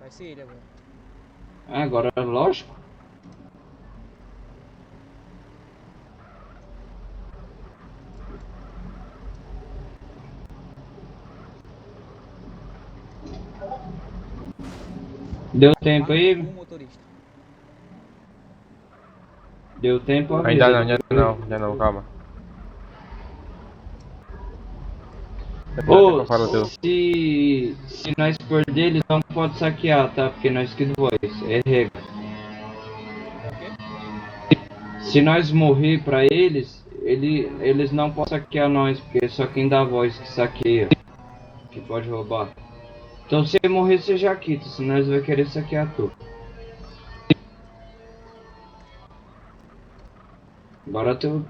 Vai ser ele agora. Agora, lógico. Deu tempo aí? O motorista. Deu tempo a Ainda não, vida. ainda não, calma. Ô, Fala teu. se nós perder, eles não podem saquear, tá? Porque nós que voz, é regra. Se nós morrer pra eles, eles não podem saquear nós, porque é só quem dá voz que saqueia, que pode roubar. Então se ele morrer, você já quita, senão nós vai querer saquear tudo. Bora tu